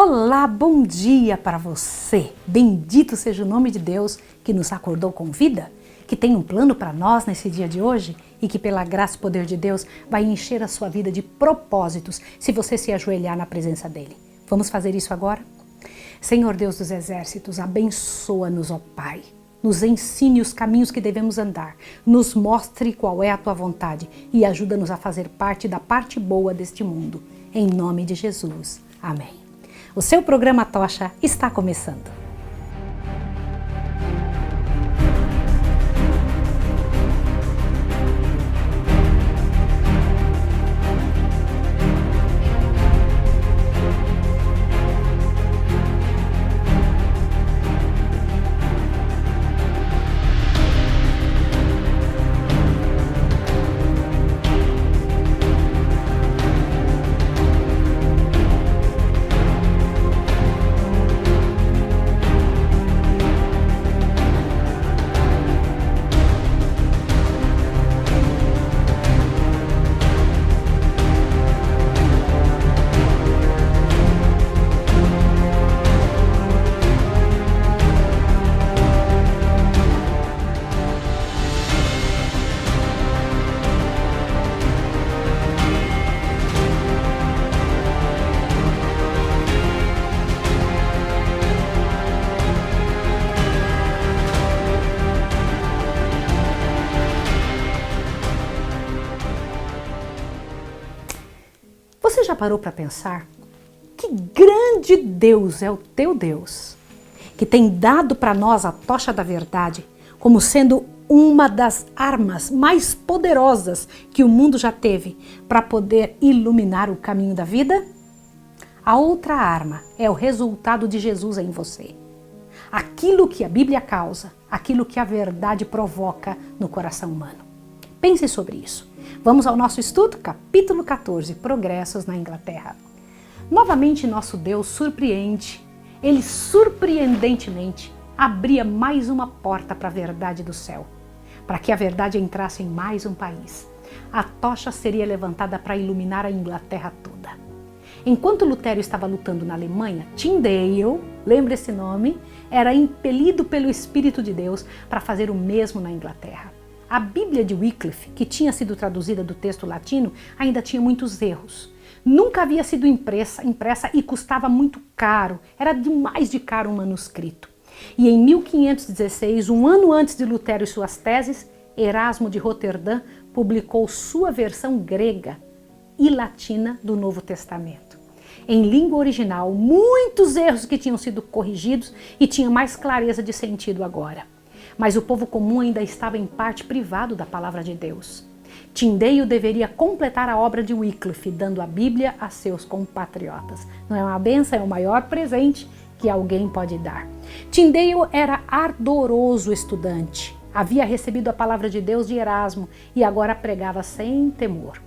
Olá, bom dia para você. Bendito seja o nome de Deus que nos acordou com vida, que tem um plano para nós nesse dia de hoje e que pela graça e poder de Deus vai encher a sua vida de propósitos se você se ajoelhar na presença dele. Vamos fazer isso agora? Senhor Deus dos exércitos, abençoa-nos, ó Pai. Nos ensine os caminhos que devemos andar, nos mostre qual é a tua vontade e ajuda-nos a fazer parte da parte boa deste mundo. Em nome de Jesus. Amém. O seu programa Tocha está começando. Você já parou para pensar que grande Deus é o teu Deus, que tem dado para nós a tocha da verdade como sendo uma das armas mais poderosas que o mundo já teve para poder iluminar o caminho da vida? A outra arma é o resultado de Jesus em você. Aquilo que a Bíblia causa, aquilo que a verdade provoca no coração humano. Pense sobre isso. Vamos ao nosso estudo, capítulo 14, Progressos na Inglaterra. Novamente, nosso Deus surpreende. Ele surpreendentemente abria mais uma porta para a verdade do céu, para que a verdade entrasse em mais um país. A tocha seria levantada para iluminar a Inglaterra toda. Enquanto Lutero estava lutando na Alemanha, Tyndale, lembra esse nome, era impelido pelo Espírito de Deus para fazer o mesmo na Inglaterra. A Bíblia de Wycliffe, que tinha sido traduzida do texto latino, ainda tinha muitos erros. Nunca havia sido impressa e custava muito caro. Era demais de caro um manuscrito. E em 1516, um ano antes de Lutero e suas teses, Erasmo de Roterdã publicou sua versão grega e latina do Novo Testamento. Em língua original, muitos erros que tinham sido corrigidos e tinha mais clareza de sentido agora. Mas o povo comum ainda estava em parte privado da palavra de Deus. Tyndale deveria completar a obra de Wycliffe, dando a Bíblia a seus compatriotas. Não é uma bênção, é o maior presente que alguém pode dar. Tyndale era ardoroso estudante, havia recebido a palavra de Deus de Erasmo e agora pregava sem temor.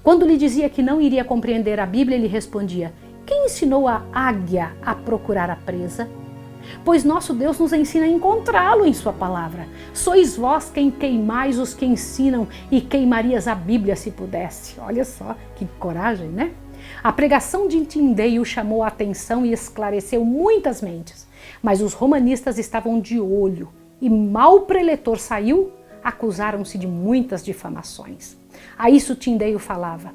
Quando lhe dizia que não iria compreender a Bíblia, ele respondia: quem ensinou a águia a procurar a presa? Pois nosso Deus nos ensina a encontrá-lo em sua palavra. Sois vós quem queimais os que ensinam e queimarias a Bíblia se pudesse. Olha só, que coragem, né? A pregação de Tyndale chamou a atenção e esclareceu muitas mentes. Mas os romanistas estavam de olho e mal o preletor saiu, acusaram-se de muitas difamações. A isso Tyndale falava: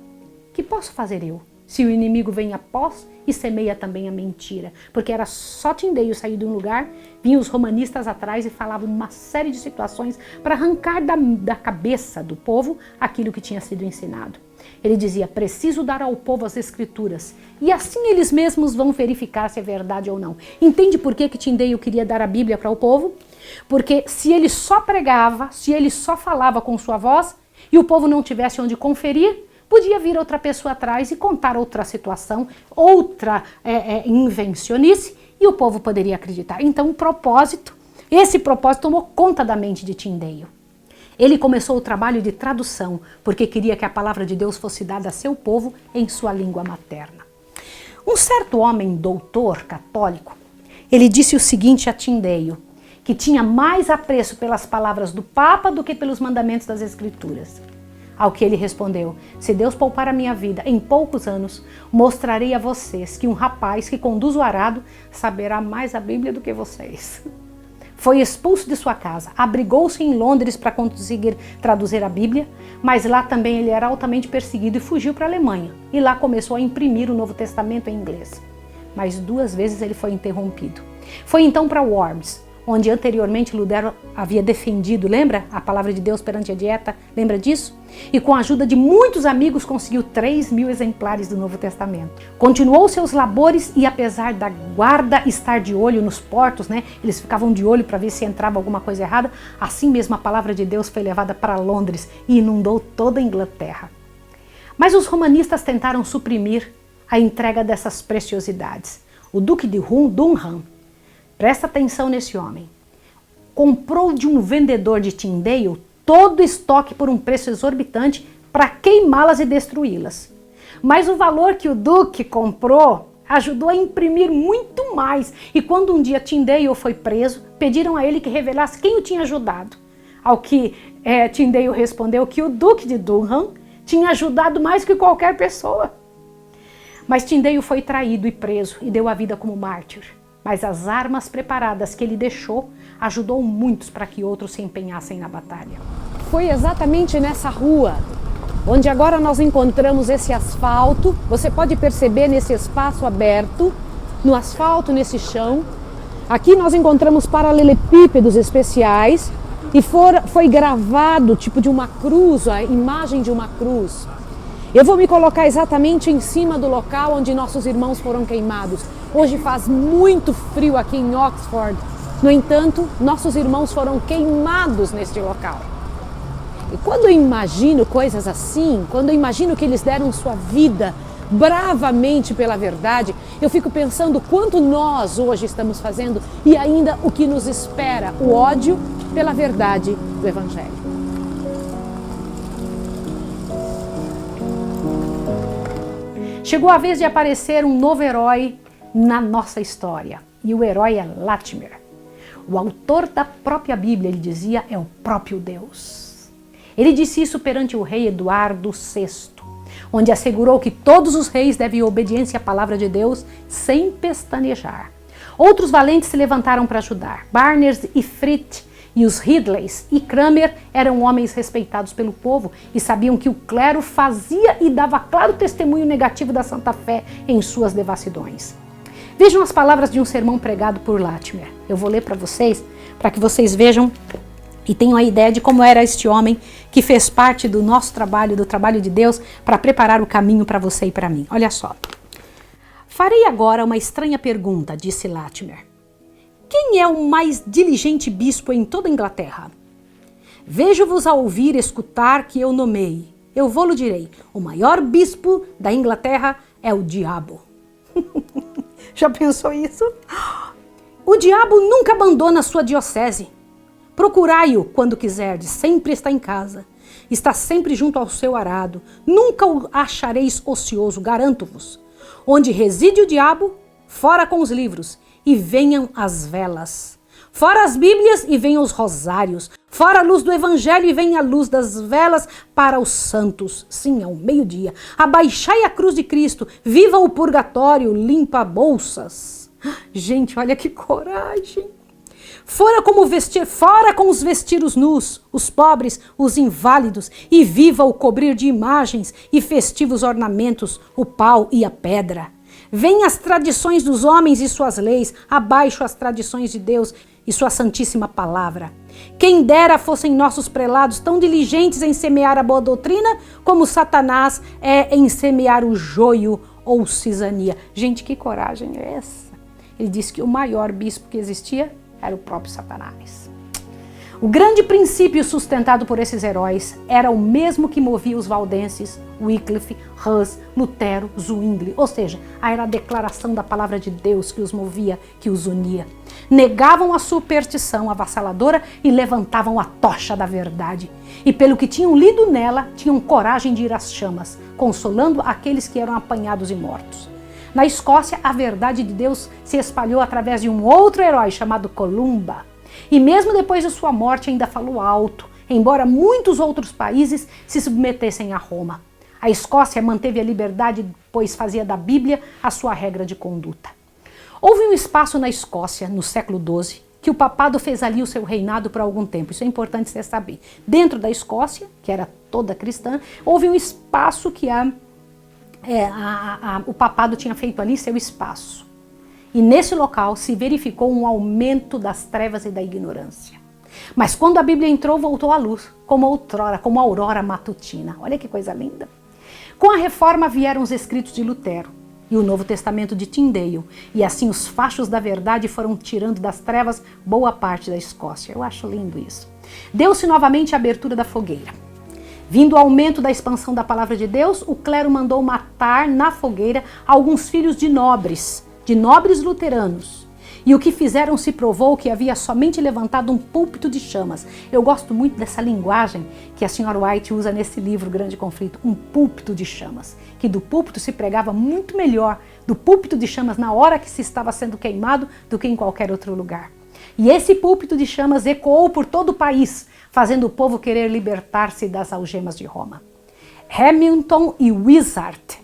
que posso fazer eu? Se o inimigo vem após e semeia também a mentira. Porque era só Tyndale sair de um lugar, vinham os romanistas atrás e falavam uma série de situações para arrancar da cabeça do povo aquilo que tinha sido ensinado. Ele dizia: preciso dar ao povo as escrituras e assim eles mesmos vão verificar se é verdade ou não. Entende por que Tyndale queria dar a Bíblia para o povo? Porque se ele só pregava, se ele só falava com sua voz e o povo não tivesse onde conferir, podia vir outra pessoa atrás e contar outra situação, outra invencionice, e o povo poderia acreditar. Então esse propósito tomou conta da mente de Tyndale. Ele começou o trabalho de tradução, porque queria que a palavra de Deus fosse dada a seu povo em sua língua materna. Um certo homem doutor católico, ele disse o seguinte a Tyndale, que tinha mais apreço pelas palavras do Papa do que pelos mandamentos das Escrituras: Ao que ele respondeu: se Deus poupar a minha vida, em poucos anos, mostrarei a vocês que um rapaz que conduz o arado saberá mais a Bíblia do que vocês. Foi expulso de sua casa, abrigou-se em Londres para conseguir traduzir a Bíblia, mas lá também ele era altamente perseguido e fugiu para a Alemanha. E lá começou a imprimir o Novo Testamento em inglês. Mas 2 vezes ele foi interrompido. Foi então para Worms, onde anteriormente Lutero havia defendido, lembra? A palavra de Deus perante a dieta, lembra disso? E com a ajuda de muitos amigos conseguiu 3.000 exemplares do Novo Testamento. Continuou seus labores e apesar da guarda estar de olho nos portos, né? Eles ficavam de olho para ver se entrava alguma coisa errada, assim mesmo a palavra de Deus foi levada para Londres e inundou toda a Inglaterra. Mas os romanistas tentaram suprimir a entrega dessas preciosidades. O Duque de Durham, presta atenção nesse homem, comprou de um vendedor de Tyndale todo o estoque por um preço exorbitante para queimá-las e destruí-las. Mas o valor que o Duque comprou ajudou a imprimir muito mais. E quando um dia Tyndale foi preso, pediram a ele que revelasse quem o tinha ajudado. Ao que Tyndale respondeu que o Duque de Durham tinha ajudado mais que qualquer pessoa. Mas Tyndale foi traído e preso e deu a vida como mártir. Mas as armas preparadas que ele deixou ajudou muitos para que outros se empenhassem na batalha. Foi exatamente nessa rua, onde agora nós encontramos esse asfalto. Você pode perceber nesse espaço aberto, no asfalto, nesse chão. Aqui nós encontramos paralelepípedos especiais e foi gravado tipo de uma cruz, a imagem de uma cruz. Eu vou me colocar exatamente em cima do local onde nossos irmãos foram queimados. Hoje faz muito frio aqui em Oxford. No entanto, nossos irmãos foram queimados neste local. E quando eu imagino coisas assim, quando eu imagino que eles deram sua vida bravamente pela verdade, eu fico pensando quanto nós hoje estamos fazendo e ainda o que nos espera, o ódio pela verdade do Evangelho. Chegou a vez de aparecer um novo herói na nossa história. E o herói é Latimer. O autor da própria Bíblia, ele dizia, é o próprio Deus. Ele disse isso perante o rei Eduardo VI, onde assegurou que todos os reis devem obediência à palavra de Deus sem pestanejar. Outros valentes se levantaram para ajudar. Barnes e Fritz e os Ridleys e Cranmer eram homens respeitados pelo povo e sabiam que o clero fazia e dava claro testemunho negativo da Santa Fé em suas devassidões. Vejam as palavras de um sermão pregado por Latimer. Eu vou ler para vocês, para que vocês vejam e tenham a ideia de como era este homem que fez parte do nosso trabalho, do trabalho de Deus, para preparar o caminho para você e para mim. Olha só. Farei agora uma estranha pergunta, disse Latimer. Quem é o mais diligente bispo em toda a Inglaterra? Vejo-vos a ouvir e escutar que eu nomei. Eu vou-lhe direi, o maior bispo da Inglaterra é o diabo. Já pensou isso? O diabo nunca abandona sua diocese. Procurai-o quando quiserdes, sempre está em casa. Está sempre junto ao seu arado. Nunca o achareis ocioso, garanto-vos. Onde reside o diabo, fora com os livros, e venham as velas. Fora as Bíblias e venham os rosários. Fora a luz do Evangelho e venha a luz das velas para os santos. Sim, ao meio-dia. Abaixai a cruz de Cristo. Viva o purgatório, limpa bolsas. Gente, olha que coragem. Fora com os vestidos nus, os pobres, os inválidos, e viva o cobrir de imagens e festivos ornamentos, o pau e a pedra. Venham as tradições dos homens e suas leis, abaixo as tradições de Deus e sua santíssima palavra. Quem dera fossem nossos prelados tão diligentes em semear a boa doutrina, como Satanás é em semear o joio ou cisania. Gente, que coragem é essa? Ele disse que o maior bispo que existia era o próprio Satanás. O grande princípio sustentado por esses heróis era o mesmo que movia os valdenses, Wycliffe, Hus, Lutero, Zwingli, ou seja, era a declaração da palavra de Deus que os movia, que os unia. Negavam a superstição avassaladora e levantavam a tocha da verdade. E pelo que tinham lido nela, tinham coragem de ir às chamas, consolando aqueles que eram apanhados e mortos. Na Escócia, a verdade de Deus se espalhou através de um outro herói chamado Columba. E mesmo depois de sua morte ainda falou alto, embora muitos outros países se submetessem a Roma. A Escócia manteve a liberdade, pois fazia da Bíblia a sua regra de conduta. Houve um espaço na Escócia, no século XII, que o papado fez ali o seu reinado por algum tempo. Isso é importante você saber. Dentro da Escócia, que era toda cristã, houve um espaço que o papado tinha feito ali seu espaço. E nesse local se verificou um aumento das trevas e da ignorância. Mas quando a Bíblia entrou, voltou à luz, como outrora, como a aurora matutina. Olha que coisa linda. Com a reforma vieram os escritos de Lutero e o Novo Testamento de Tyndale, e assim os fachos da verdade foram tirando das trevas boa parte da Escócia. Eu acho lindo isso. Deu-se novamente a abertura da fogueira. Vindo o aumento da expansão da palavra de Deus, o clero mandou matar na fogueira alguns filhos de nobres luteranos. E o que fizeram se provou que havia somente levantado um púlpito de chamas. Eu gosto muito dessa linguagem que a senhora White usa nesse livro, Grande Conflito, um púlpito de chamas. Que do púlpito se pregava muito melhor, do púlpito de chamas na hora que se estava sendo queimado do que em qualquer outro lugar. E esse púlpito de chamas ecoou por todo o país, fazendo o povo querer libertar-se das algemas de Roma. Hamilton e Wishart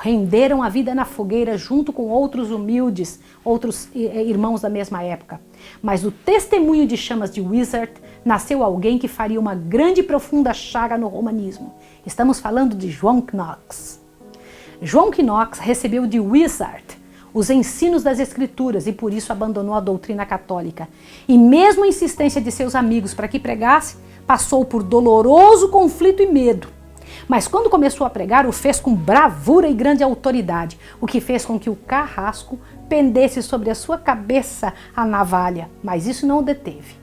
renderam a vida na fogueira junto com outros humildes, outros irmãos da mesma época. Mas do testemunho de chamas de Wishart nasceu alguém que faria uma grande e profunda chaga no romanismo. Estamos falando de João Knox. João Knox recebeu de Wishart os ensinos das Escrituras e por isso abandonou a doutrina católica. E mesmo a insistência de seus amigos para que pregasse, passou por doloroso conflito e medo. Mas quando começou a pregar, o fez com bravura e grande autoridade, o que fez com que o carrasco pendesse sobre a sua cabeça a navalha, mas isso não o deteve.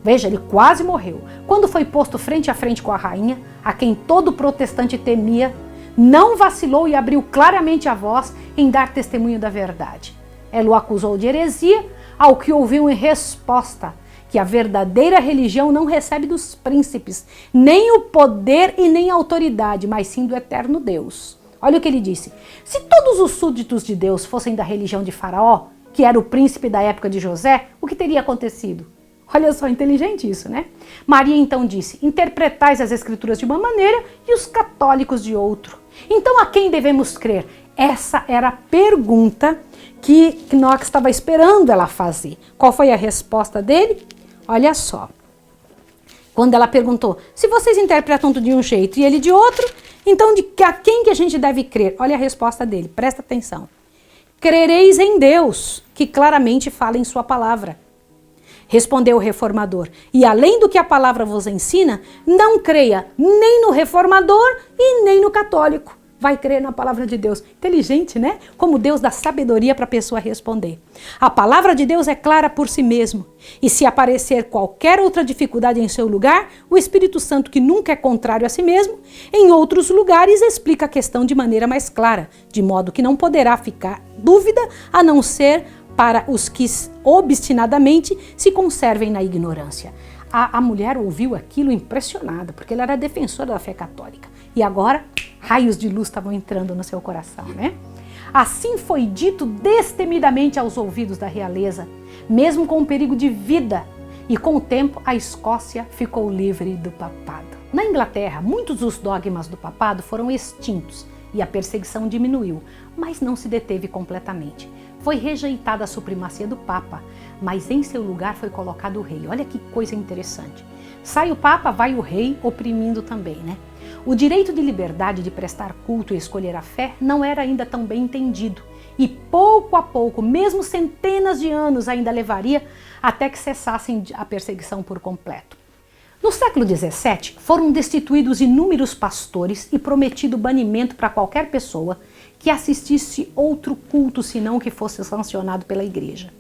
Veja, ele quase morreu. Quando foi posto frente a frente com a rainha, a quem todo protestante temia, não vacilou e abriu claramente a voz em dar testemunho da verdade. Ela o acusou de heresia, ao que ouviu em resposta que a verdadeira religião não recebe dos príncipes, nem o poder e nem a autoridade, mas sim do eterno Deus. Olha o que ele disse. Se todos os súditos de Deus fossem da religião de Faraó, que era o príncipe da época de José, o que teria acontecido? Olha só, inteligente isso, né? Maria então disse, interpretais as escrituras de uma maneira e os católicos de outro. Então a quem devemos crer? Essa era a pergunta que Knox estava esperando ela fazer. Qual foi a resposta dele? Olha só. Quando ela perguntou, se vocês interpretam de um jeito e ele de outro, então a quem que a gente deve crer? Olha a resposta dele, presta atenção. Crereis em Deus, que claramente fala em sua palavra. Respondeu o reformador, e além do que a palavra vos ensina, não creia nem no reformador e nem no católico. Vai crer na palavra de Deus. Inteligente, né? Como Deus dá sabedoria para a pessoa responder. A palavra de Deus é clara por si mesmo. E se aparecer qualquer outra dificuldade em seu lugar, o Espírito Santo, que nunca é contrário a si mesmo, em outros lugares explica a questão de maneira mais clara, de modo que não poderá ficar dúvida a não ser para os que obstinadamente se conservem na ignorância. A mulher ouviu aquilo impressionada, porque ela era defensora da fé católica. E agora, raios de luz estavam entrando no seu coração, né? Assim foi dito destemidamente aos ouvidos da realeza, mesmo com o perigo de vida. E com o tempo, a Escócia ficou livre do papado. Na Inglaterra, muitos dos dogmas do papado foram extintos e a perseguição diminuiu, mas não se deteve completamente. Foi rejeitada a supremacia do Papa, mas em seu lugar foi colocado o rei. Olha que coisa interessante. Sai o Papa, vai o rei, oprimindo também, né? O direito de liberdade de prestar culto e escolher a fé não era ainda tão bem entendido. E pouco a pouco, mesmo centenas de anos ainda levaria até que cessassem a perseguição por completo. No século XVII, foram destituídos inúmeros pastores e prometido banimento para qualquer pessoa que assistisse outro culto senão que fosse sancionado pela igreja.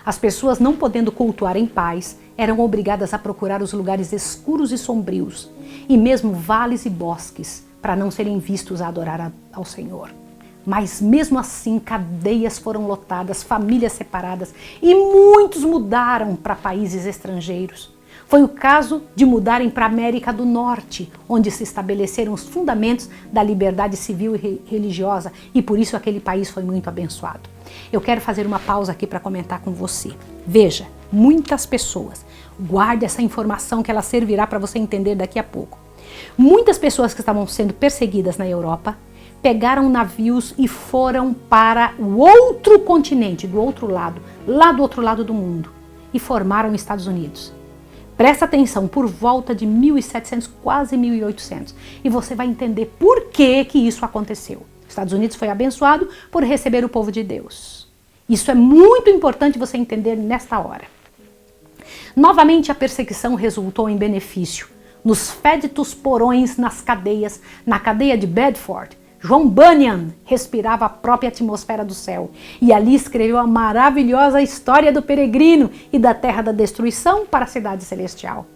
As pessoas, não podendo cultuar em paz, eram obrigadas a procurar os lugares escuros e sombrios, e mesmo vales e bosques, para não serem vistos a adorar ao Senhor. Mas mesmo assim, cadeias foram lotadas, famílias separadas, e muitos mudaram para países estrangeiros. Foi o caso de mudarem para a América do Norte, onde se estabeleceram os fundamentos da liberdade civil e religiosa, e por isso aquele país foi muito abençoado. Eu quero fazer uma pausa aqui para comentar com você. Veja, Muitas pessoas, guarde essa informação que ela servirá para você entender daqui a pouco. Muitas pessoas que estavam sendo perseguidas na Europa pegaram navios e foram para o outro continente, do outro lado, lá do outro lado do mundo, e formaram os Estados Unidos. Presta atenção, por volta de 1700, quase 1800, e você vai entender por que isso aconteceu. Os Estados Unidos foi abençoado por receber o povo de Deus. Isso é muito importante você entender nesta hora. Novamente a perseguição resultou em benefício. Nos féditos porões, nas cadeias, na cadeia de Bedford, John Bunyan respirava a própria atmosfera do céu e ali escreveu a maravilhosa história do peregrino e da terra da destruição para a cidade celestial.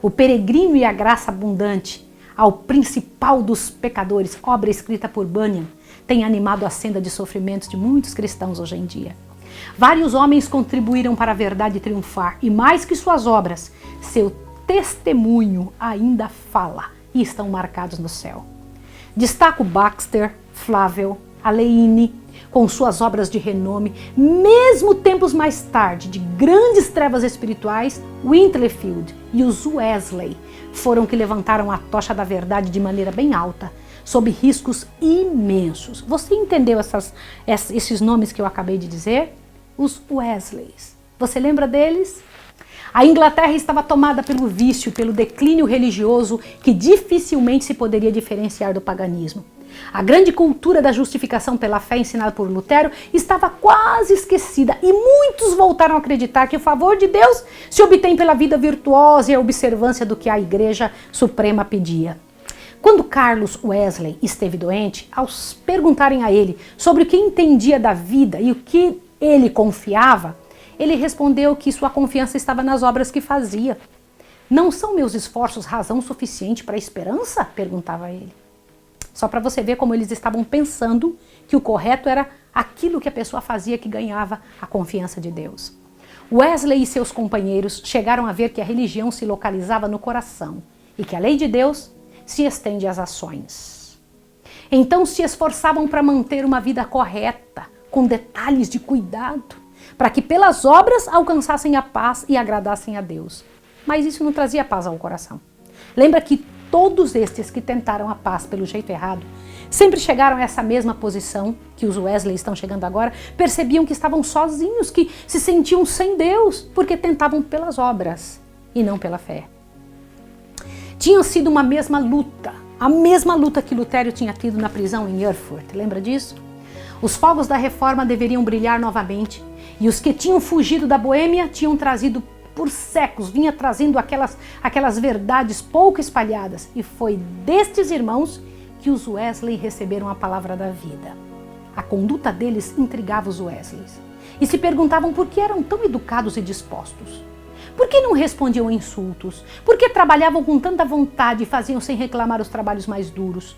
O peregrino e a graça abundante, ao principal dos pecadores, obra escrita por Bunyan, tem animado a senda de sofrimentos de muitos cristãos hoje em dia. Vários homens contribuíram para a verdade triunfar e mais que suas obras, seu testemunho ainda fala e estão marcados no céu. Destaco Baxter, Flavel, Aleine, com suas obras de renome, mesmo tempos mais tarde, de grandes trevas espirituais, Winterfield e os Wesley foram que levantaram a tocha da verdade de maneira bem alta, sob riscos imensos. Você entendeu esses nomes que eu acabei de dizer? Os Wesleys. Você lembra deles? A Inglaterra estava tomada pelo vício, pelo declínio religioso que dificilmente se poderia diferenciar do paganismo. A grande cultura da justificação pela fé ensinada por Lutero estava quase esquecida e muitos voltaram a acreditar que o favor de Deus se obtém pela vida virtuosa e a observância do que a Igreja Suprema pedia. Quando Carlos Wesley esteve doente, ao perguntarem a ele sobre o que entendia da vida e o que ele confiava, ele respondeu que sua confiança estava nas obras que fazia. Não são meus esforços razão suficiente para a esperança? Perguntava ele. Só para você ver como eles estavam pensando que o correto era aquilo que a pessoa fazia que ganhava a confiança de Deus. Wesley e seus companheiros chegaram a ver que a religião se localizava no coração e que a lei de Deus se estende às ações. Então se esforçavam para manter uma vida correta, com detalhes de cuidado, para que pelas obras alcançassem a paz e agradassem a Deus. Mas isso não trazia paz ao coração. Lembra que todos estes que tentaram a paz pelo jeito errado, sempre chegaram a essa mesma posição que os Wesley estão chegando agora, percebiam que estavam sozinhos, que se sentiam sem Deus, porque tentavam pelas obras e não pela fé. Tinha sido uma mesma luta, a mesma luta que Lutero tinha tido na prisão em Erfurt, lembra disso? Os fogos da reforma deveriam brilhar novamente, e os que tinham fugido da Boêmia tinham trazido por séculos, vinha trazendo aquelas verdades pouco espalhadas. E foi destes irmãos que os Wesley receberam a palavra da vida. A conduta deles intrigava os Wesleys. E se perguntavam por que eram tão educados e dispostos. Por que não respondiam a insultos? Por que trabalhavam com tanta vontade e faziam sem reclamar os trabalhos mais duros?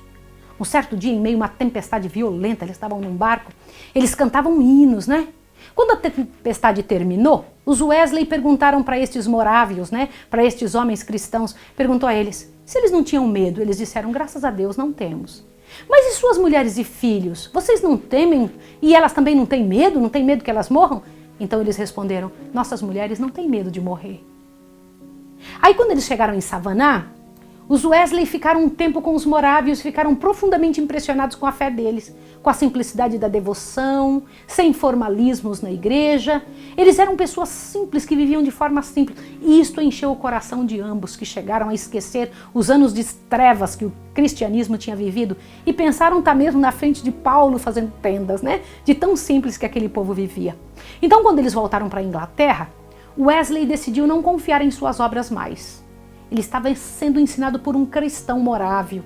Um certo dia, em meio a uma tempestade violenta, eles estavam num barco, eles cantavam hinos, né? Quando a tempestade terminou, os Wesley perguntaram para estes morávios, né, para estes homens cristãos, perguntou a eles se eles não tinham medo. Eles disseram, graças a Deus, não temos. Mas e suas mulheres e filhos? Vocês não temem? E elas também não têm medo? Não têm medo que elas morram? Então eles responderam, nossas mulheres não têm medo de morrer. Aí quando eles chegaram em Savannah, os Wesley ficaram um tempo com os morávios, ficaram profundamente impressionados com a fé deles, com a simplicidade da devoção, sem formalismos na igreja. Eles eram pessoas simples, que viviam de forma simples. E isto encheu o coração de ambos, que chegaram a esquecer os anos de trevas que o cristianismo tinha vivido e pensaram estar mesmo na frente de Paulo fazendo tendas, né? De tão simples que aquele povo vivia. Então, quando eles voltaram para a Inglaterra, Wesley decidiu não confiar em suas obras mais. Ele estava sendo ensinado por um cristão morávio,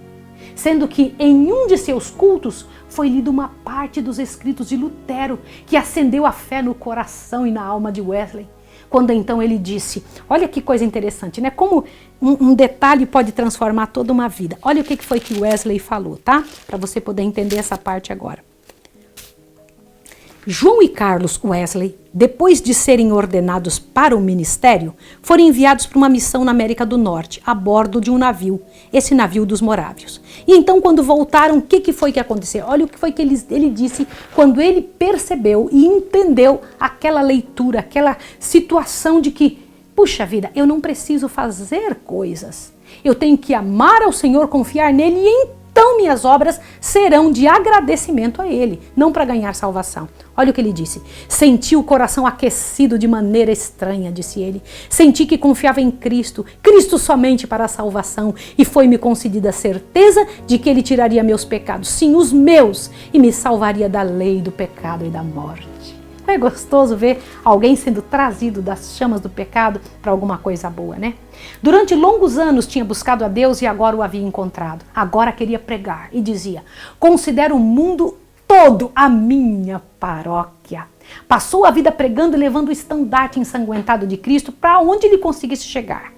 sendo que em um de seus cultos foi lida uma parte dos escritos de Lutero, que acendeu a fé no coração e na alma de Wesley. Quando então ele disse, olha que coisa interessante, né? Como um detalhe pode transformar toda uma vida. Olha o que foi que Wesley falou, tá? Para você poder entender essa parte agora. João e Carlos Wesley, depois de serem ordenados para o ministério, foram enviados para uma missão na América do Norte, a bordo de um navio, esse navio dos Morávios. E então, quando voltaram, o que foi que aconteceu? Olha o que foi que ele disse quando ele percebeu e entendeu aquela leitura, aquela situação de que, puxa vida, eu não preciso fazer coisas. Eu tenho que amar ao Senhor, confiar nele e então minhas obras serão de agradecimento a Ele, não para ganhar salvação. Olha o que ele disse. Senti o coração aquecido de maneira estranha, disse ele. Senti que confiava em Cristo, Cristo somente para a salvação, e foi-me concedida a certeza de que Ele tiraria meus pecados, sim, os meus, e me salvaria da lei, do pecado e da morte. É gostoso ver alguém sendo trazido das chamas do pecado para alguma coisa boa, né? Durante longos anos tinha buscado a Deus e agora o havia encontrado. Agora queria pregar e dizia: considero o mundo todo a minha paróquia. Passou a vida pregando e levando o estandarte ensanguentado de Cristo para onde ele conseguisse chegar.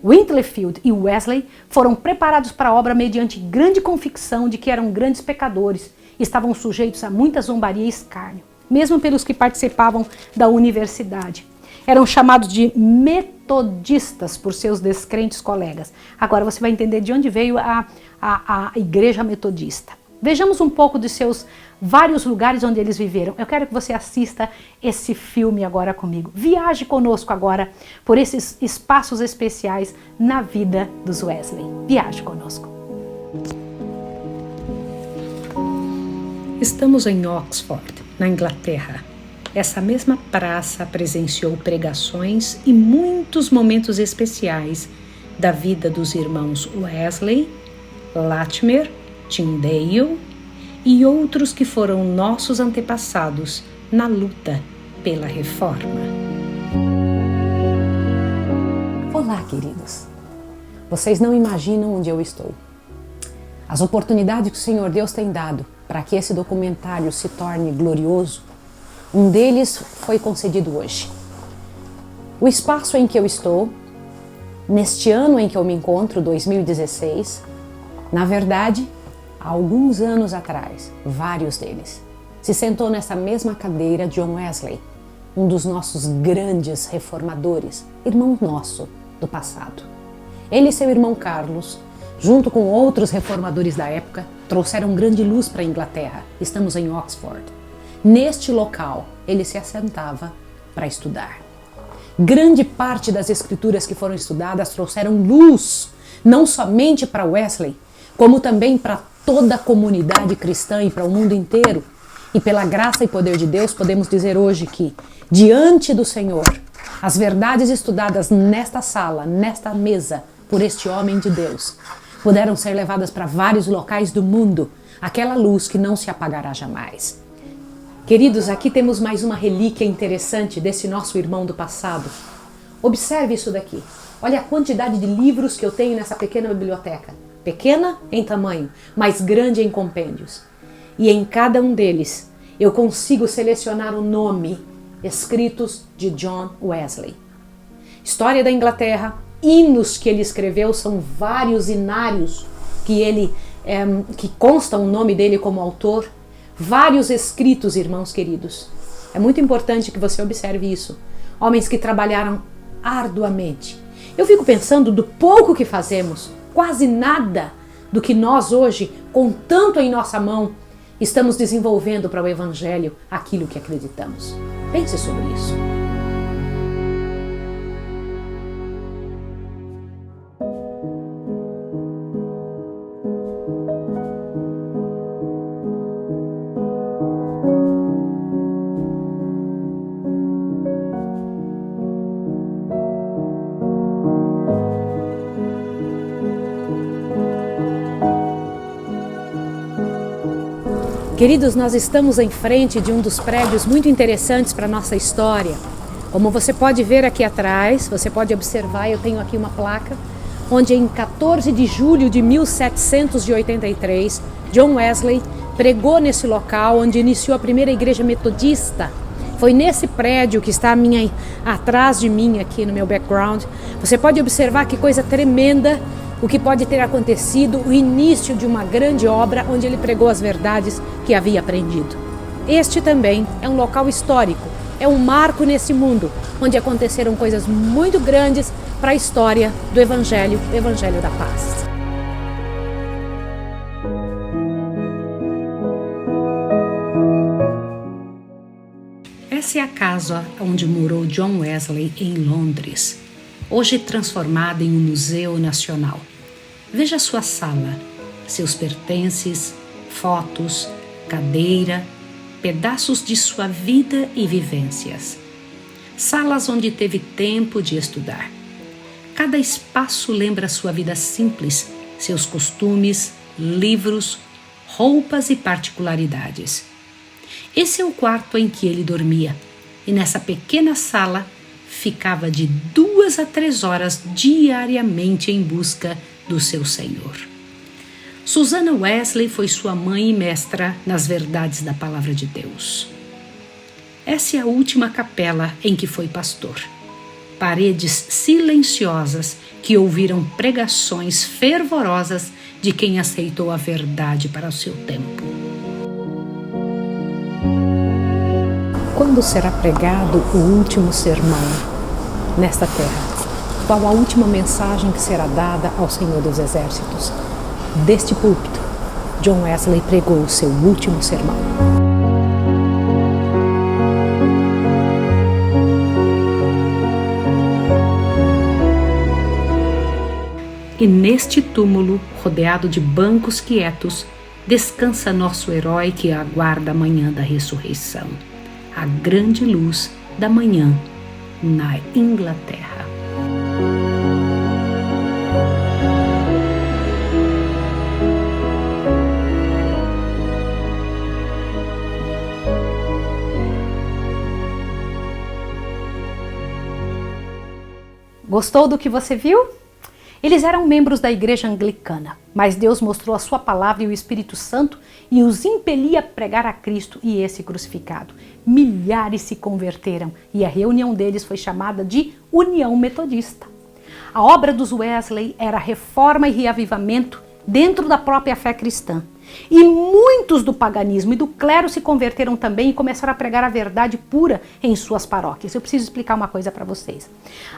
Winfield e Wesley foram preparados para a obra mediante grande convicção de que eram grandes pecadores e estavam sujeitos a muita zombaria e escárnio, mesmo pelos que participavam da universidade. Eram chamados de metodistas por seus descrentes colegas. Agora você vai entender de onde veio a igreja metodista. Vejamos um pouco de seus vários lugares onde eles viveram. Eu quero que você assista esse filme agora comigo. Viaje conosco agora por esses espaços especiais na vida dos Wesley. Viaje conosco. Estamos em Oxford, na Inglaterra. Essa mesma praça presenciou pregações e muitos momentos especiais da vida dos irmãos Wesley, Latimer, Tyndale e outros que foram nossos antepassados na luta pela reforma. Olá, queridos. Vocês não imaginam onde eu estou. As oportunidades que o Senhor Deus tem dado para que esse documentário se torne glorioso, um deles foi concedido hoje. O espaço em que eu estou, neste ano em que eu me encontro, 2016, na verdade, há alguns anos atrás, vários deles, se sentou nessa mesma cadeira John Wesley, um dos nossos grandes reformadores, irmão nosso do passado. Ele e seu irmão Carlos, junto com outros reformadores da época, trouxeram grande luz para a Inglaterra. Estamos em Oxford. Neste local, ele se assentava para estudar. Grande parte das escrituras que foram estudadas trouxeram luz, não somente para Wesley, como também para toda a comunidade cristã e para o mundo inteiro. E pela graça e poder de Deus, podemos dizer hoje que, diante do Senhor, as verdades estudadas nesta sala, nesta mesa, por este homem de Deus, puderam ser levadas para vários locais do mundo, aquela luz que não se apagará jamais. Queridos, aqui temos mais uma relíquia interessante desse nosso irmão do passado. Observe isso daqui. Olha a quantidade de livros que eu tenho nessa pequena biblioteca. Pequena em tamanho, mas grande em compêndios. E em cada um deles, eu consigo selecionar o nome escritos de John Wesley. História da Inglaterra, hinos que ele escreveu, são vários hinários que constam o nome dele como autor. Vários escritos, irmãos queridos. É muito importante que você observe isso. Homens que trabalharam arduamente. Eu fico pensando do pouco que fazemos, quase nada do que nós hoje, com tanto em nossa mão, estamos desenvolvendo para o Evangelho aquilo que acreditamos. Pense sobre isso. Queridos, nós estamos em frente de um dos prédios muito interessantes para a nossa história. Como você pode ver aqui atrás, você pode observar, eu tenho aqui uma placa, onde em 14 de julho de 1783, John Wesley pregou nesse local, onde iniciou a primeira igreja metodista. Foi nesse prédio que está atrás de mim, aqui no meu background. Você pode observar que coisa tremenda, o que pode ter acontecido, o início de uma grande obra onde ele pregou as verdades que havia aprendido. Este também é um local histórico, é um marco nesse mundo, onde aconteceram coisas muito grandes para a história do Evangelho da Paz. Essa é a casa onde morou John Wesley em Londres, hoje transformada em um museu nacional. Veja sua sala, seus pertences, fotos, cadeira, pedaços de sua vida e vivências. Salas onde teve tempo de estudar. Cada espaço lembra sua vida simples, seus costumes, livros, roupas e particularidades. Esse é o quarto em que ele dormia, e nessa pequena sala ficava de 2 a 3 horas diariamente em busca do seu Senhor. Susanna Wesley foi sua mãe e mestra nas verdades da Palavra de Deus. Essa é a última capela em que foi pastor. Paredes silenciosas que ouviram pregações fervorosas de quem aceitou a verdade para o seu tempo. Quando será pregado o último sermão nesta terra? Qual a última mensagem que será dada ao Senhor dos Exércitos? Deste púlpito, John Wesley pregou o seu último sermão. E neste túmulo, rodeado de bancos quietos, descansa nosso herói que aguarda a manhã da ressurreição, a grande luz da manhã na Inglaterra. Gostou do que você viu? Eles eram membros da igreja anglicana, mas Deus mostrou a sua palavra e o Espírito Santo e os impelia a pregar a Cristo e esse crucificado. Milhares se converteram e a reunião deles foi chamada de União Metodista. A obra dos Wesley era reforma e reavivamento dentro da própria fé cristã. E muitos do paganismo e do clero se converteram também e começaram a pregar a verdade pura em suas paróquias. Eu preciso explicar uma coisa para vocês.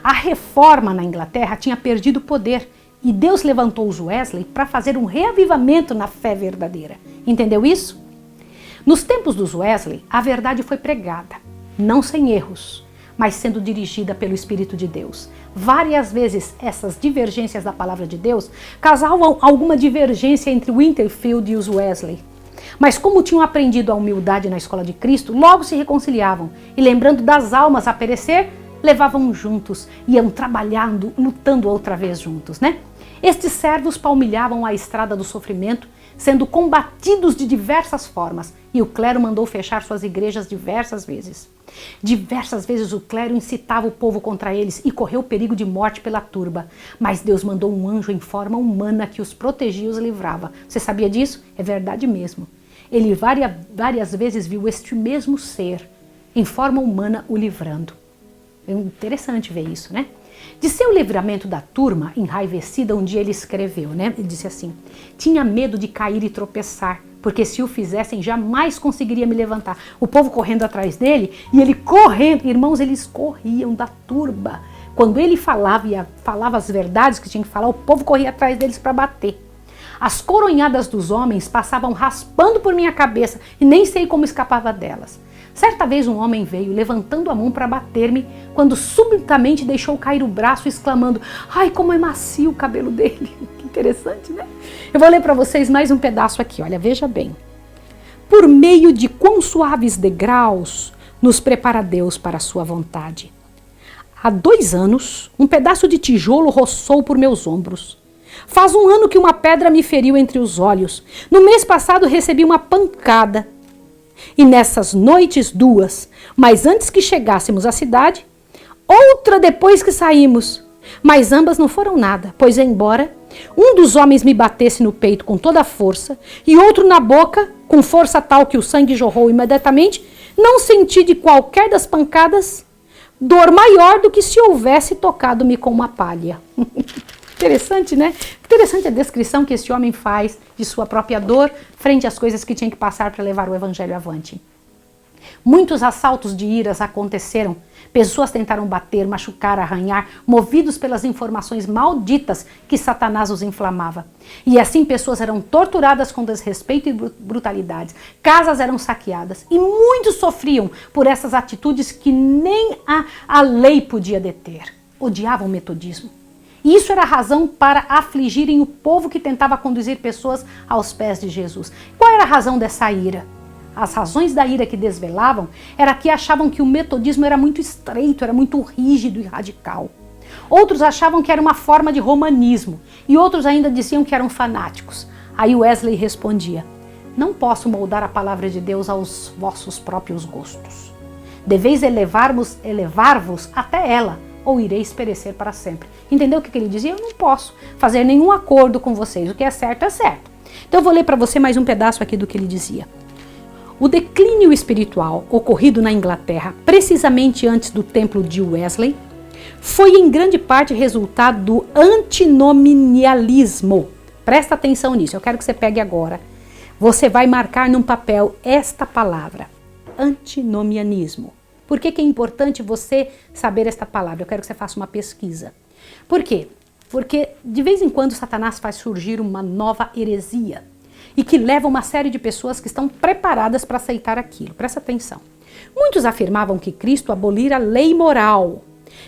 A reforma na Inglaterra tinha perdido poder e Deus levantou os Wesley para fazer um reavivamento na fé verdadeira. Entendeu isso? Nos tempos dos Wesley, a verdade foi pregada, não sem erros, mas sendo dirigida pelo Espírito de Deus. Várias vezes essas divergências da palavra de Deus causavam alguma divergência entre Winterfield e os Wesley. Mas como tinham aprendido a humildade na escola de Cristo, logo se reconciliavam e, lembrando das almas a perecer, levavam juntos, iam trabalhando, lutando outra vez juntos, né? Estes servos palmilhavam a estrada do sofrimento, sendo combatidos de diversas formas, e o clero mandou fechar suas igrejas diversas vezes. Diversas vezes o clero incitava o povo contra eles e correu perigo de morte pela turba, mas Deus mandou um anjo em forma humana que os protegia e os livrava. Você sabia disso? É verdade mesmo. Ele várias vezes viu este mesmo ser, em forma humana, o livrando. É interessante ver isso, né? De seu livramento da turma, enraivecida, um dia ele escreveu, né? Ele disse assim: tinha medo de cair e tropeçar, porque se o fizessem jamais conseguiria me levantar. O povo correndo atrás dele e ele correndo. Irmãos, eles corriam da turba. Quando ele falava as verdades que tinha que falar, o povo corria atrás deles para bater. As coronhadas dos homens passavam raspando por minha cabeça e nem sei como escapava delas. Certa vez um homem veio levantando a mão para bater-me, quando subitamente deixou cair o braço exclamando: ai, como é macio o cabelo dele. Que interessante, né? Eu vou ler para vocês mais um pedaço aqui, olha, veja bem. Por meio de quão suaves degraus nos prepara Deus para a sua vontade. Há 2 anos, um pedaço de tijolo roçou por meus ombros. Faz 1 ano que uma pedra me feriu entre os olhos. No mês passado recebi uma pancada. E nessas noites 2, mas antes que chegássemos à cidade, outra depois que saímos. Mas ambas não foram nada, pois embora um dos homens me batesse no peito com toda a força e outro na boca, com força tal que o sangue jorrou imediatamente, não senti de qualquer das pancadas dor maior do que se houvesse tocado-me com uma palha. Interessante, né? Interessante a descrição que esse homem faz de sua própria dor frente às coisas que tinha que passar para levar o evangelho avante. Muitos assaltos de iras aconteceram. Pessoas tentaram bater, machucar, arranhar, movidos pelas informações malditas que Satanás os inflamava. E assim pessoas eram torturadas com desrespeito e brutalidades. Casas eram saqueadas. E muitos sofriam por essas atitudes que nem a lei podia deter. Odiavam o metodismo. E isso era razão para afligirem o povo que tentava conduzir pessoas aos pés de Jesus. Qual era a razão dessa ira? As razões da ira que desvelavam era que achavam que o metodismo era muito estreito, era muito rígido e radical. Outros achavam que era uma forma de romanismo e outros ainda diziam que eram fanáticos. Aí Wesley respondia: não posso moldar a palavra de Deus aos vossos próprios gostos. Deveis elevar-vos até ela, ou ireis perecer para sempre. Entendeu o que ele dizia? Eu não posso fazer nenhum acordo com vocês. O que é certo é certo. Então eu vou ler para você mais um pedaço aqui do que ele dizia. O declínio espiritual ocorrido na Inglaterra, precisamente antes do templo de Wesley, foi em grande parte resultado do antinomianismo. Presta atenção nisso, eu quero que você pegue agora. Você vai marcar num papel esta palavra, antinomianismo. Por que é importante você saber esta palavra? Eu quero que você faça uma pesquisa. Por quê? Porque de vez em quando Satanás faz surgir uma nova heresia e que leva uma série de pessoas que estão preparadas para aceitar aquilo. Presta atenção. Muitos afirmavam que Cristo abolira a lei moral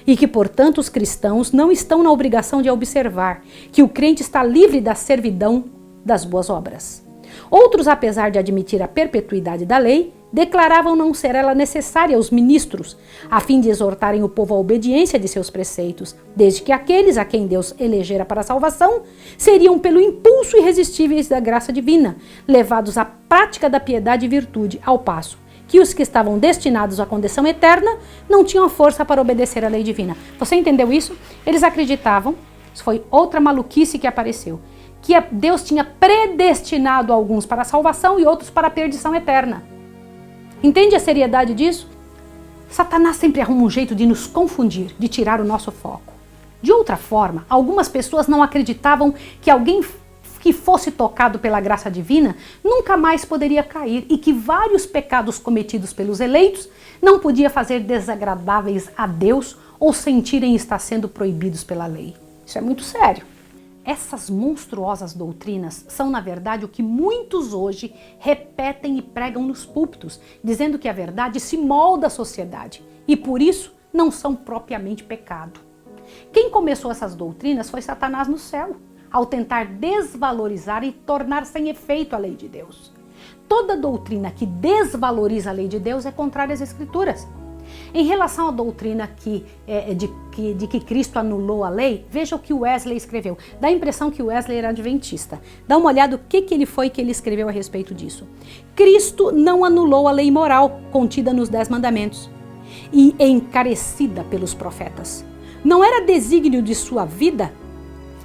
e que, portanto, os cristãos não estão na obrigação de observar, que o crente está livre da servidão das boas obras. Outros, apesar de admitir a perpetuidade da lei, declaravam não ser ela necessária aos ministros, a fim de exortarem o povo à obediência de seus preceitos, desde que aqueles a quem Deus elegera para a salvação seriam pelo impulso irresistíveis da graça divina, levados à prática da piedade e virtude, ao passo que os que estavam destinados à condenação eterna não tinham força para obedecer à lei divina. Você entendeu isso? Eles acreditavam, isso foi outra maluquice que apareceu, que Deus tinha predestinado alguns para a salvação e outros para a perdição eterna. Entende a seriedade disso? Satanás sempre arruma um jeito de nos confundir, de tirar o nosso foco. De outra forma, algumas pessoas não acreditavam que alguém que fosse tocado pela graça divina nunca mais poderia cair e que vários pecados cometidos pelos eleitos não podia fazer desagradáveis a Deus ou sentirem estar sendo proibidos pela lei. Isso é muito sério. Essas monstruosas doutrinas são, na verdade, o que muitos hoje repetem e pregam nos púlpitos, dizendo que a verdade se molda à sociedade e, por isso, não são propriamente pecado. Quem começou essas doutrinas foi Satanás no céu, ao tentar desvalorizar e tornar sem efeito a lei de Deus. Toda doutrina que desvaloriza a lei de Deus é contrária às Escrituras. Em relação à doutrina de que Cristo anulou a lei, veja o que Wesley escreveu. Dá a impressão que Wesley era adventista. Dá uma olhada o que ele escreveu a respeito disso. Cristo não anulou a lei moral contida nos 10 mandamentos e encarecida pelos profetas. Não era desígnio de sua vida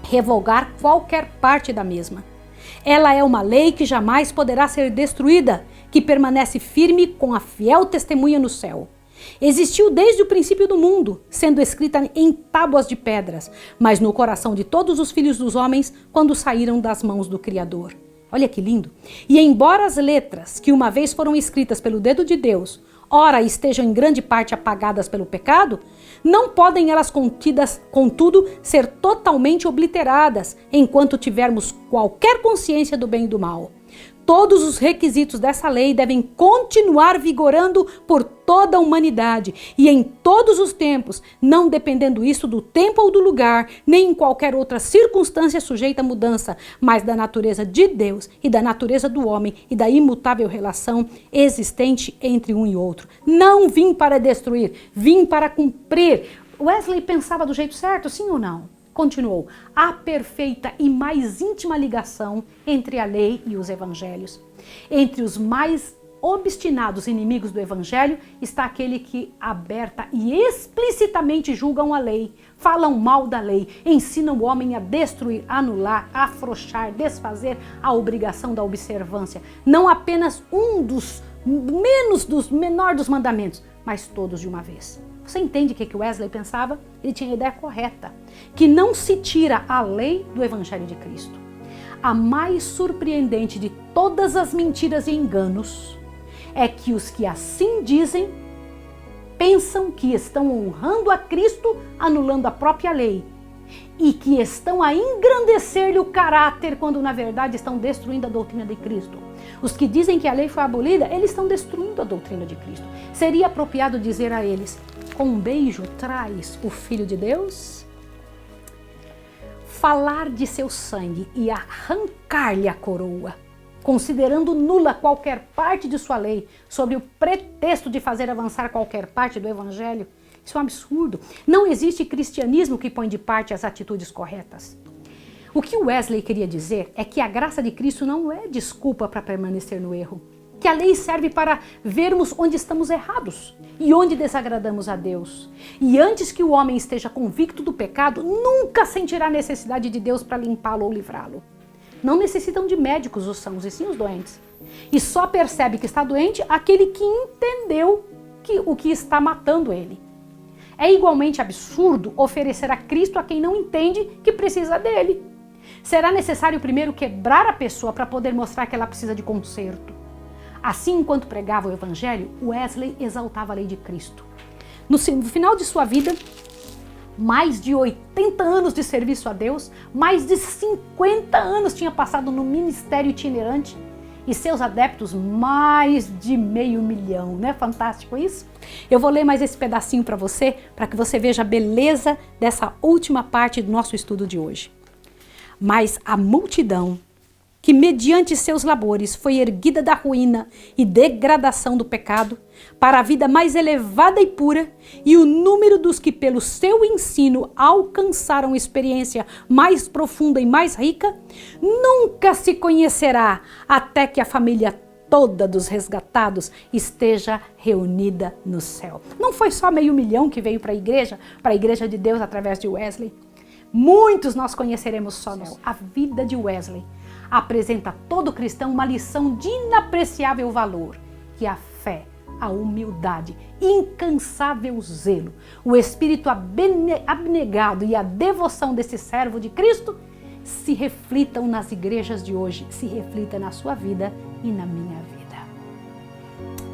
revogar qualquer parte da mesma. Ela é uma lei que jamais poderá ser destruída, que permanece firme com a fiel testemunha no céu. Existiu desde o princípio do mundo, sendo escrita em tábuas de pedras, mas no coração de todos os filhos dos homens quando saíram das mãos do Criador. Olha que lindo! E embora as letras que uma vez foram escritas pelo dedo de Deus, ora estejam em grande parte apagadas pelo pecado, não podem elas contudo, ser totalmente obliteradas enquanto tivermos qualquer consciência do bem e do mal. Todos os requisitos dessa lei devem continuar vigorando por toda a humanidade e em todos os tempos, não dependendo isso do tempo ou do lugar, nem em qualquer outra circunstância sujeita a mudança, mas da natureza de Deus e da natureza do homem e da imutável relação existente entre um e outro. Não vim para destruir, vim para cumprir. Wesley pensava do jeito certo, sim ou não? Continuou, há perfeita e mais íntima ligação entre a lei e os evangelhos. Entre os mais obstinados inimigos do evangelho está aquele que aberta e explicitamente julgam a lei, falam mal da lei, ensinam o homem a destruir, anular, afrouxar, desfazer a obrigação da observância. Não apenas menor dos mandamentos, mas todos de uma vez. Você entende o que Wesley pensava? Ele tinha a ideia correta, que não se tira a lei do Evangelho de Cristo. A mais surpreendente de todas as mentiras e enganos é que os que assim dizem pensam que estão honrando a Cristo, anulando a própria lei, e que estão a engrandecer-lhe o caráter, quando na verdade estão destruindo a doutrina de Cristo. Os que dizem que a lei foi abolida, eles estão destruindo a doutrina de Cristo. Seria apropriado dizer a eles: com um beijo traz o Filho de Deus? Falar de seu sangue e arrancar-lhe a coroa, considerando nula qualquer parte de sua lei, sob o pretexto de fazer avançar qualquer parte do Evangelho, isso é um absurdo. Não existe cristianismo que põe de parte as atitudes corretas. O que Wesley queria dizer é que a graça de Cristo não é desculpa para permanecer no erro, que a lei serve para vermos onde estamos errados e onde desagradamos a Deus. E antes que o homem esteja convicto do pecado, nunca sentirá necessidade de Deus para limpá-lo ou livrá-lo. Não necessitam de médicos os sãos, e sim os doentes. E só percebe que está doente aquele que entendeu o que está matando ele. É igualmente absurdo oferecer a Cristo a quem não entende que precisa dele. Será necessário primeiro quebrar a pessoa para poder mostrar que ela precisa de conserto. Assim, enquanto pregava o Evangelho, Wesley exaltava a lei de Cristo. No final de sua vida, mais de 80 anos de serviço a Deus, mais de 50 anos tinha passado no ministério itinerante, e seus adeptos mais de 500 mil. Não é fantástico isso? Eu vou ler mais esse pedacinho para que você veja a beleza dessa última parte do nosso estudo de hoje. Mas a multidão que mediante seus labores foi erguida da ruína e degradação do pecado para a vida mais elevada e pura, e o número dos que pelo seu ensino alcançaram experiência mais profunda e mais rica, nunca se conhecerá até que a família toda dos resgatados esteja reunida no céu. Não foi só 500 mil que veio para a igreja de Deus através de Wesley. Muitos nós conheceremos só no céu. A vida de Wesley apresenta a todo cristão uma lição de inapreciável valor, que a fé, a humildade, incansável zelo, o espírito abnegado e a devoção desse servo de Cristo se reflitam nas igrejas de hoje, se reflitam na sua vida e na minha vida.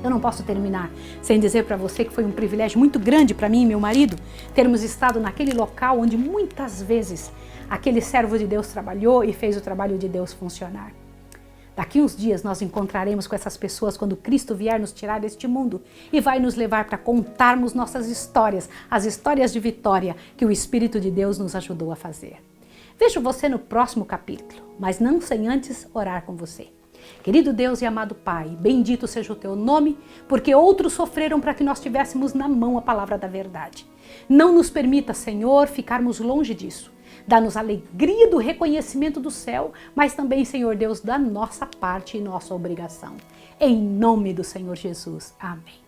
Eu não posso terminar sem dizer para você que foi um privilégio muito grande para mim e meu marido termos estado naquele local onde muitas vezes aquele servo de Deus trabalhou e fez o trabalho de Deus funcionar. Daqui uns dias nós encontraremos com essas pessoas quando Cristo vier nos tirar deste mundo e vai nos levar para contarmos nossas histórias, as histórias de vitória que o Espírito de Deus nos ajudou a fazer. Vejo você no próximo capítulo, mas não sem antes orar com você. Querido Deus e amado Pai, bendito seja o teu nome, porque outros sofreram para que nós tivéssemos na mão a palavra da verdade. Não nos permita, Senhor, ficarmos longe disso. Dá-nos alegria do reconhecimento do céu, mas também, Senhor Deus, da nossa parte e nossa obrigação. Em nome do Senhor Jesus. Amém.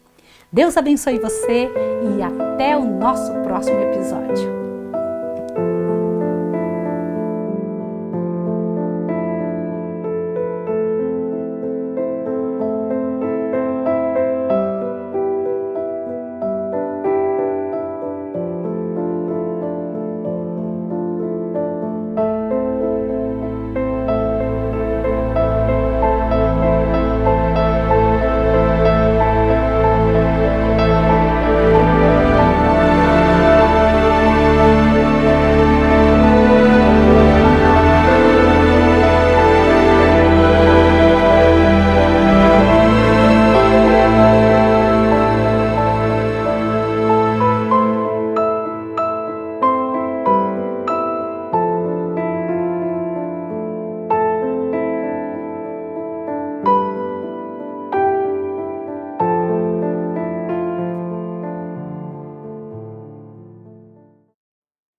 Deus abençoe você e até o nosso próximo episódio.